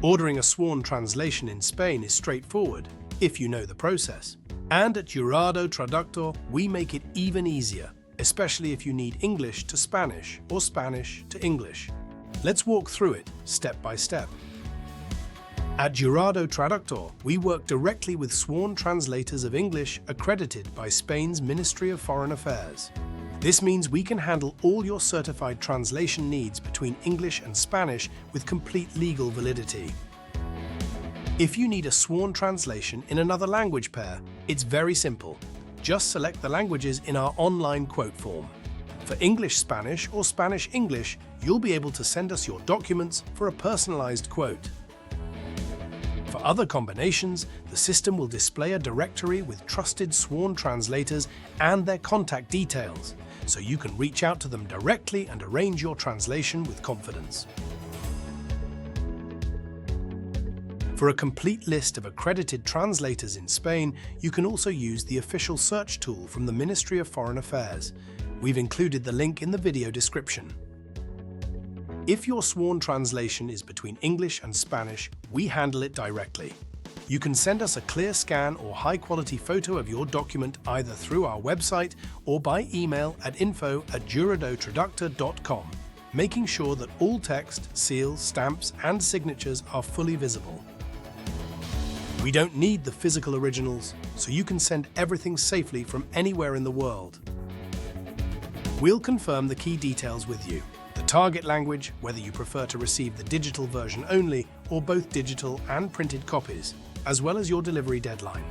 Ordering a sworn translation in Spain is straightforward, if you know the process. And at Jurado Traductor, we make it even easier, especially if you need English to Spanish or Spanish to English. Let's walk through it step by step. At Jurado Traductor, we work directly with sworn translators of English accredited by Spain's Ministry of Foreign Affairs. This means we can handle all your certified translation needs between English and Spanish with complete legal validity. If you need a sworn translation in another language pair, it's very simple. Just select the languages in our online quote form. For English-Spanish or Spanish-English, you'll be able to send us your documents for a personalized quote. For other combinations, the system will display a directory with trusted sworn translators and their contact details, so you can reach out to them directly and arrange your translation with confidence. For a complete list of accredited translators in Spain, you can also use the official search tool from the Ministry of Foreign Affairs. We've included the link in the video description. If your sworn translation is between English and Spanish, we handle it directly. You can send us a clear scan or high-quality photo of your document either through our website or by email at info@juradotraductor.com, making sure that all text, seals, stamps, and signatures are fully visible. We don't need the physical originals, so you can send everything safely from anywhere in the world. We'll confirm the key details with you. The target language, whether you prefer to receive the digital version only or both digital and printed copies, as well as your delivery deadline.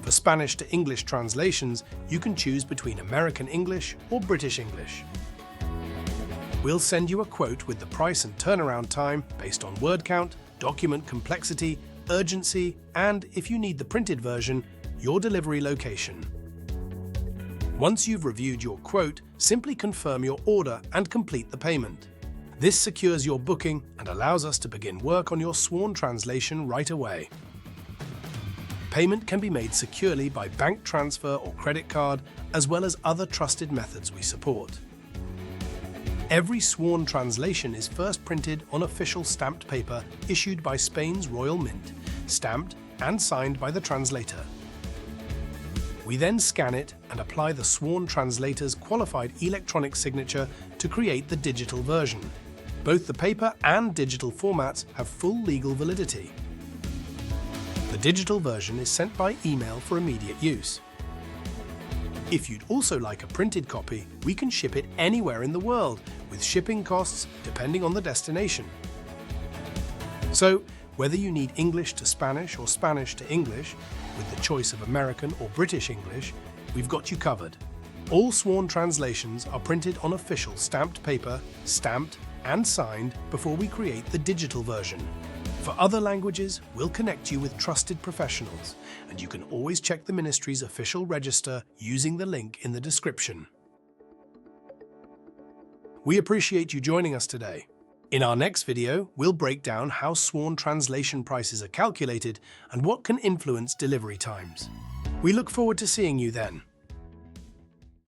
For Spanish to English translations, you can choose between American English or British English. We'll send you a quote with the price and turnaround time based on word count, document complexity, urgency, and, if you need the printed version, your delivery location. Once you've reviewed your quote, simply confirm your order and complete the payment. This secures your booking and allows us to begin work on your sworn translation right away. Payment can be made securely by bank transfer or credit card, as well as other trusted methods we support. Every sworn translation is first printed on official stamped paper issued by Spain's Royal Mint, stamped and signed by the translator. We then scan it and apply the sworn translator's qualified electronic signature to create the digital version. Both the paper and digital formats have full legal validity. The digital version is sent by email for immediate use. If you'd also like a printed copy, we can ship it anywhere in the world, with shipping costs depending on the destination. So, whether you need English to Spanish or Spanish to English, with the choice of American or British English, we've got you covered. All sworn translations are printed on official stamped paper, stamped and signed before we create the digital version. For other languages, we'll connect you with trusted professionals, and you can always check the Ministry's official register using the link in the description. We appreciate you joining us today. In our next video, we'll break down how sworn translation prices are calculated and what can influence delivery times. We look forward to seeing you then.